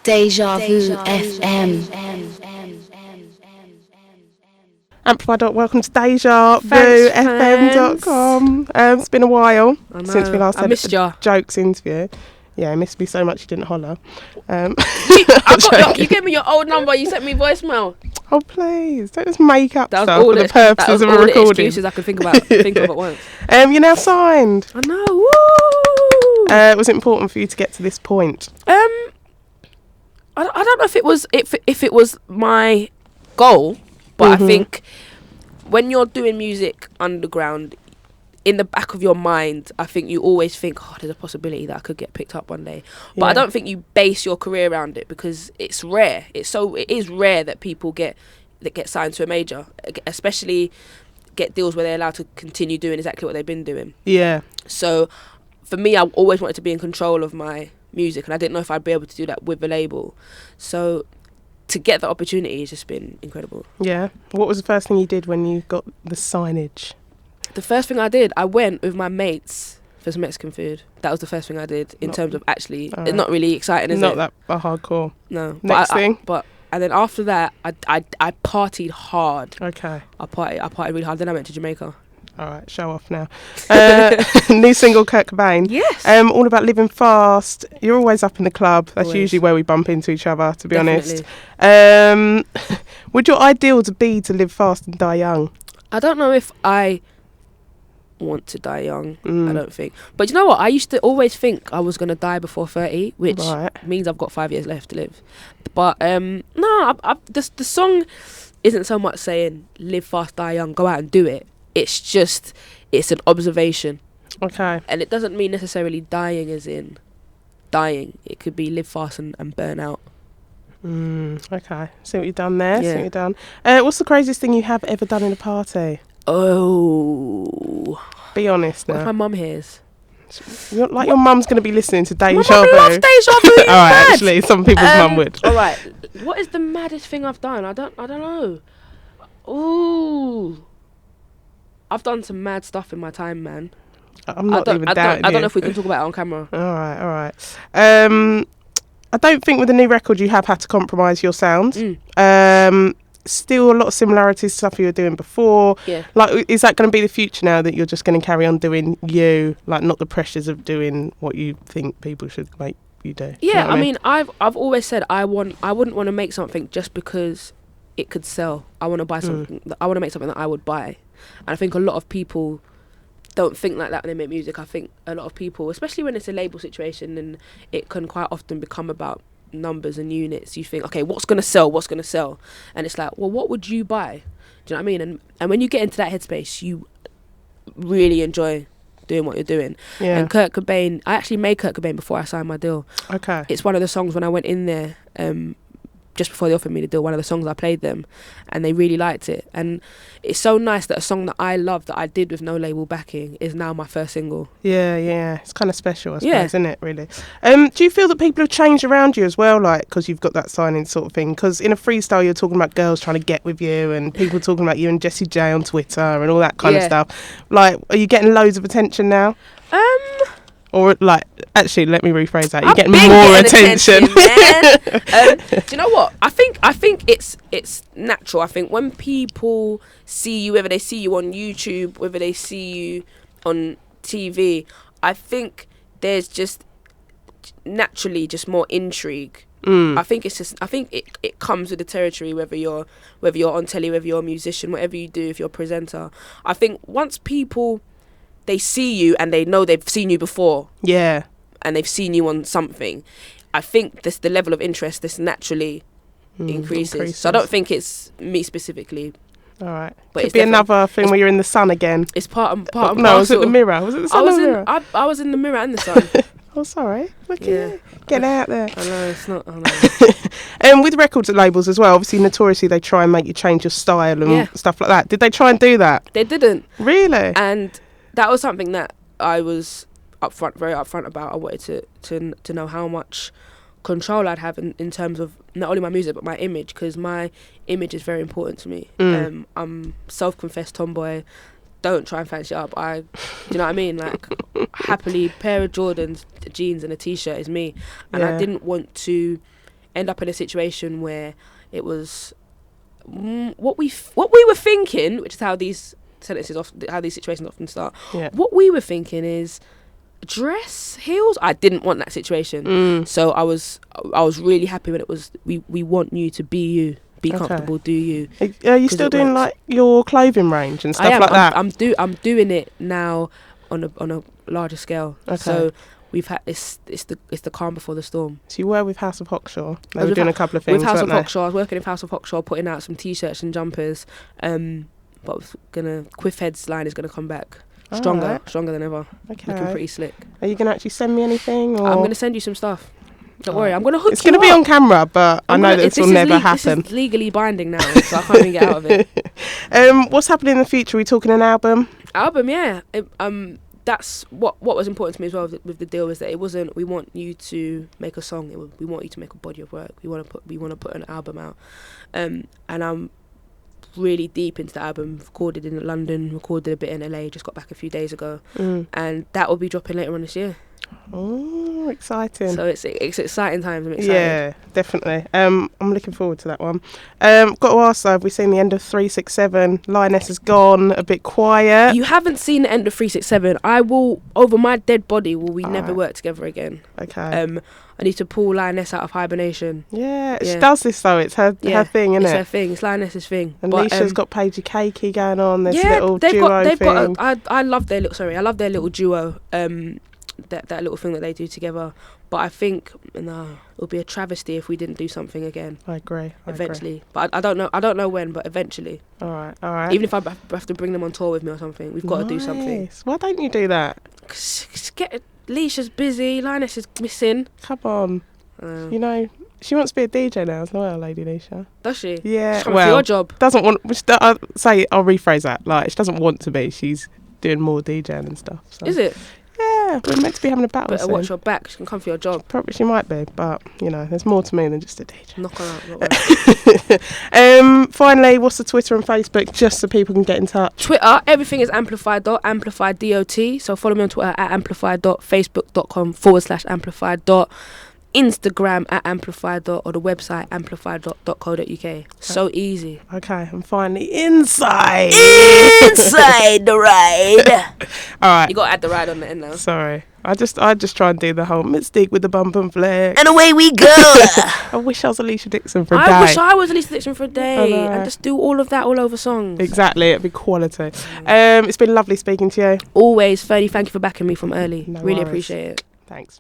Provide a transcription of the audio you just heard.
Deja Vu FM. Amplify. Welcome to DejaVuFM.com. It's been a while since we last had a jokes interview. Yeah, I missed me so much you didn't holler. You gave me your old number, you sent me voicemail. Oh please, don't just make up that stuff for the purposes of a recording. All the excuses I could think of at once. You're now signed. I know. Woo! Was it important for you to get to this point? I don't know if it was my goal, but I think when you're doing music underground, in the back of your mind, I think you always think, oh, there's a possibility that I could get picked up one day. But I don't think you base your career around it because it's rare. It is rare that people get signed to a major, especially get deals where they're allowed to continue doing exactly what they've been doing. Yeah. So for me, I always wanted to be in control of my music, and I didn't know if I'd be able to do that with a label. So to get the opportunity has just been incredible. Yeah. What was the first thing you did when you got the signage? The first thing I did, I went with my mates for some Mexican food. That was the first thing I did in terms of actually, it's not really exciting, is it? Not that hardcore. No. Next thing? And then after that, I partied hard. Okay. I partied really hard. Then I went to Jamaica. All right, show off now. New single, Cobain. Yes. All about living fast. You're always up in the club. That's always. Usually where we bump into each other, to be Definitely. honest. Would your ideal be to live fast and die young? I don't know if I want to die young. I don't think. But you know what? I used to always think I was going to die before 30, which means I've got 5 years left to live. But the song isn't so much saying live fast, die young, go out and do it. It's an observation. Okay. And it doesn't mean necessarily dying as in dying. It could be live fast and burn out. Okay. See what you've done there. Yeah. See what you've done. What's the craziest thing you have ever done in a party? Oh. Be honest now. What if my mum hears? Your mum's going to be listening to Deja Vu. My mum loves Deja Vu. All right, actually, some people's mum would. All right. What is the maddest thing I've done? I don't know. Ooh. I've done some mad stuff in my time, man. I'm not even doubting I don't know if we can talk about it on camera. All right. I don't think with the new record you have had to compromise your sound. Still a lot of similarities to stuff you were doing before. Yeah. Like, is that going to be the future now that you're just going to carry on doing you, like not the pressures of doing what you think people should make you do? Yeah, you know what I mean? I've always said I wouldn't want to make something just because it could sell. I want to buy something. I want to make something that I would buy. And I think a lot of people don't think like that when they make music. I think a lot of people, especially when it's a label situation and it can quite often become about numbers and units, you think, okay, what's going to sell? And it's like, well, what would you buy? Do you know what I mean? And when you get into that headspace, you really enjoy doing what you're doing. Yeah. And Kurt Cobain, I actually made Kurt Cobain before I signed my deal. Okay. It's one of the songs when I went in there, just before they offered me the deal, one of the songs I played them and they really liked it. And it's so nice that a song that I love that I did with no label backing is now my first single. Yeah. It's kind of special, I suppose, isn't it, really? Do you feel that people have changed around you as well, like, because you've got that signing sort of thing? Because in a freestyle you're talking about girls trying to get with you and people talking about you and Jessie J on Twitter and all that kind of stuff. Like, are you getting loads of attention now? Or, like, actually, let me rephrase that. You're getting more attention. Do you know what? I think it's natural. I think when people see you, whether they see you on YouTube, whether they see you on TV, I think there's just naturally just more intrigue. I think it comes with the territory, whether you're on telly, whether you're a musician, whatever you do, if you're a presenter. I think once people, they see you and they know they've seen you before. Yeah. And they've seen you on something. I think the level of interest this naturally increases. So I don't think it's me specifically. All right. But Could be another thing where you're in the sun again. It's part and parcel. No, was it the mirror? Was it the sun or the mirror? I was in the mirror and the sun. Oh, sorry. Look at you. Get out there. I know, it's not. I know. And with records labels as well, obviously notoriously they try and make you change your style and stuff like that. Did they try and do that? They didn't. Really? And that was something that I was very upfront about. I wanted to know how much control I'd have in terms of not only my music but my image, because my image is very important to me. I'm self-confessed tomboy. Don't try and fancy it up. Do you know what I mean? Like, happily, pair of Jordans, jeans and a t-shirt is me. And I didn't want to end up in a situation where it was what we were thinking, which is how these situations often start. Yeah. What we were thinking is dress, heels. I didn't want that situation. So I was really happy when it was we want you to be you, be comfortable, do you. Are you still doing like your clothing range and stuff like that? I'm doing it now on a larger scale. Okay. So we've had it's the calm before the storm. So you were with House of Hawkshaw. They were doing a couple of things. With House of weren't they? Hawkshaw, I was working with House of Hawkshaw, putting out some t-shirts and jumpers. But Quiffhead's line is gonna come back stronger than ever. Okay. Looking pretty slick. Are you gonna actually send me anything? Or? I'm gonna send you some stuff. Don't worry, I'm gonna hook you up. It's gonna be on camera, but I know this will never happen. This is legally binding now, so I can't even get out of it. What's happening in the future? Are we talking an album? Album, yeah. That's what was important to me as well with the deal, is that it wasn't we want you to make a song, we want you to make a body of work. We want to put an album out, and I'm really deep into the album. Recorded in London, recorded a bit in LA, just got back a few days ago, and that will be dropping later on this year. Oh, exciting. So it's exciting times. I'm excited. Yeah, definitely. I'm looking forward to that one. Got to ask though, have we seen the end of 367? Lioness has gone a bit quiet. You haven't seen the end of 367. I will, over my dead body, we never work together again. Okay. I need to pull Lioness out of hibernation. Yeah, she does this though. It's her thing, isn't it? It's her thing. It's Lioness's thing. And Leisha's got Paigey Cakey going on. There's little duo thing. I love their little duo. That little thing that they do together. But I think it would be a travesty if we didn't do something again. I agree. Eventually. But I don't know when, but eventually. All right. Even if I have to bring them on tour with me or something, we've got to do something. Why don't you do that? Leisha's busy, Lioness is missing. Come on. She wants to be a DJ now as well, Lady Leisha. Does she? Yeah. She's for your job. Doesn't want. I'll rephrase that. Like, she doesn't want to be. She's doing more DJing and stuff. So. Is it? Yeah, we're meant to be having a battle. Better watch your back. She can come for your job. Probably she might be, but there's more to me than just a DJ. Knock her out. Finally, what's the Twitter and Facebook, just so people can get in touch? Twitter, everything is amplify.amplify.dot. So follow me on Twitter at amplify.facebook.com/amplify. Instagram at amplify. Or the website amplify.co.uk. So easy. Okay, and finally inside the ride. All right, you got to add the ride on the end now. Sorry, I just try and do the whole mystique with the bump and flex, and away we go. I wish I was Alicia Dixon for a day. I wish I was Alicia Dixon for a day and just do all of that all over songs. Exactly, it'd be quality. It's been lovely speaking to you. Always, Fearney. Thank you for backing me from early. No really worries. Appreciate it. Thanks.